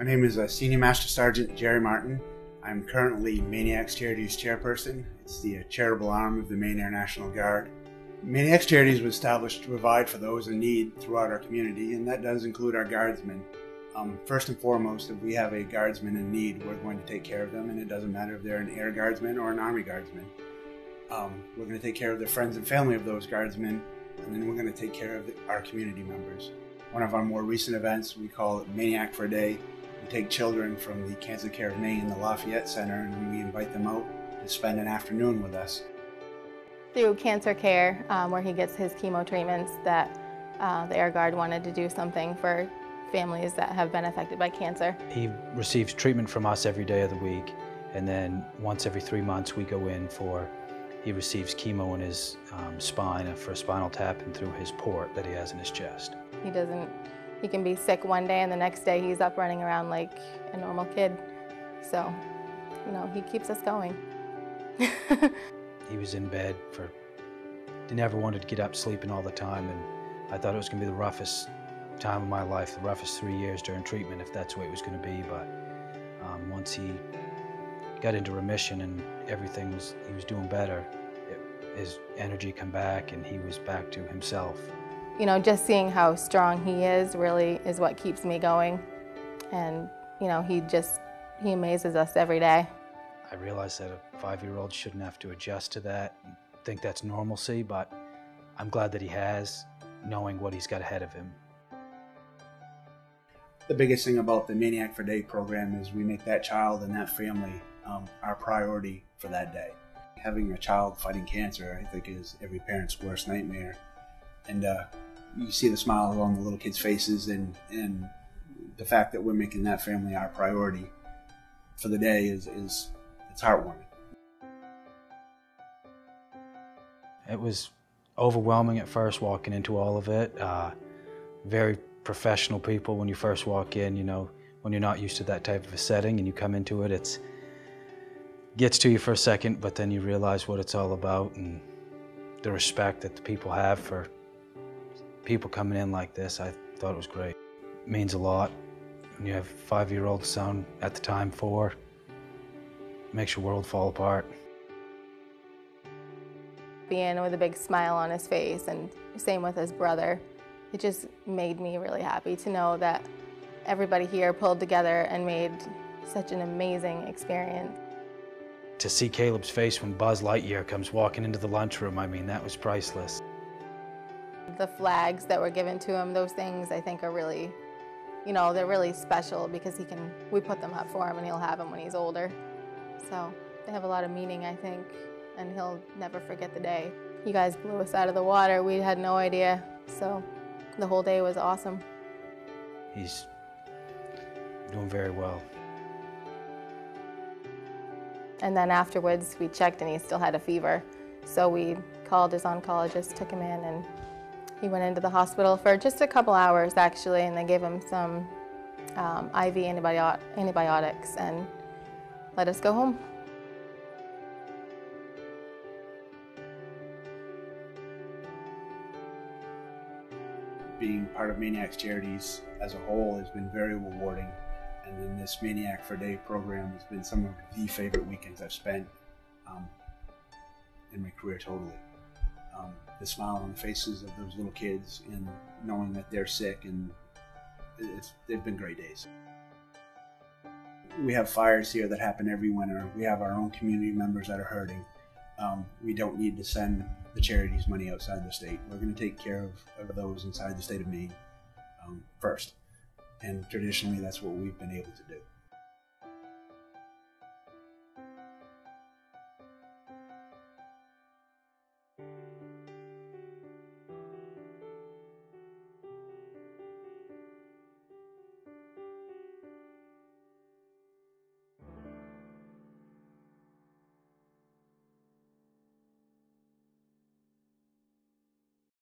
My name is Senior Master Sergeant Jerry Martin. I'm currently MAINEiacs Charities Chairperson. It's the charitable arm of the Maine Air National Guard. MAINEiacs Charities was established to provide for those in need throughout our community, and that does include our guardsmen. First and foremost, if we have a guardsman in need, we're going to take care of them, and it doesn't matter if they're an Air Guardsman or an Army Guardsman. We're going to take care of the friends and family of those guardsmen, and then we're going to take care of our community members. One of our more recent events, we call it MAINEiac for a Day. We take children from the Cancer Care of Maine, the Lafayette Center, and we invite them out to spend an afternoon with us. Through Cancer Care, where he gets his chemo treatments, that the Air Guard wanted to do something for families that have been affected by cancer. He receives treatment from us every day of the week, and then once every 3 months we go in he receives chemo in his spine for a spinal tap and through his port that he has in his chest. He can be sick one day and the next day he's up running around like a normal kid. So, he keeps us going. He was in bed he never wanted to get up sleeping all the time, and I thought it was going to be the roughest time of my life, the roughest 3 years during treatment, if that's the way it was going to be. But once he got into remission and he was doing better, his energy come back and he was back to himself. Just seeing how strong he is really is what keeps me going. And, he amazes us every day. I realize that a 5-year-old shouldn't have to adjust to that and think that's normalcy, but I'm glad that he has, knowing what he's got ahead of him. The biggest thing about the MAINEiac for a Day program is we make that child and that family our priority for that day. Having a child fighting cancer, I think, is every parent's worst nightmare. And you see the smiles on the little kids' faces, and the fact that we're making that family our priority for the day it's heartwarming. It was overwhelming at first walking into all of it. Very professional people when you first walk in, when you're not used to that type of a setting and you come into it, it gets to you for a second, but then you realize what it's all about and the respect that the people have for people coming in like this. I thought it was great. It means a lot. When you have a 5-year-old son, at the time 4, it makes your world fall apart. Being with a big smile on his face, and same with his brother, it just made me really happy to know that everybody here pulled together and made such an amazing experience. To see Caleb's face when Buzz Lightyear comes walking into the lunchroom, that was priceless. The flags that were given to him, those things I think are really, they're really special because we put them up for him and he'll have them when he's older. So they have a lot of meaning, I think, and he'll never forget the day. You guys blew us out of the water. We had no idea, so the whole day was awesome. He's doing very well. And then afterwards, we checked and he still had a fever. So we called his oncologist, took him in, and he went into the hospital for just a couple hours, actually, and they gave him some IV antibiotics and let us go home. Being part of MAINEiacs Charities as a whole has been very rewarding. And then this MAINEiac for a Day program has been some of the favorite weekends I've spent in my career totally. The smile on the faces of those little kids and knowing that they're sick, and they've been great days. We have fires here that happen every winter. We have our own community members that are hurting. We don't need to send the charities money outside the state. We're going to take care of those inside the state of Maine first. And traditionally, that's what we've been able to do.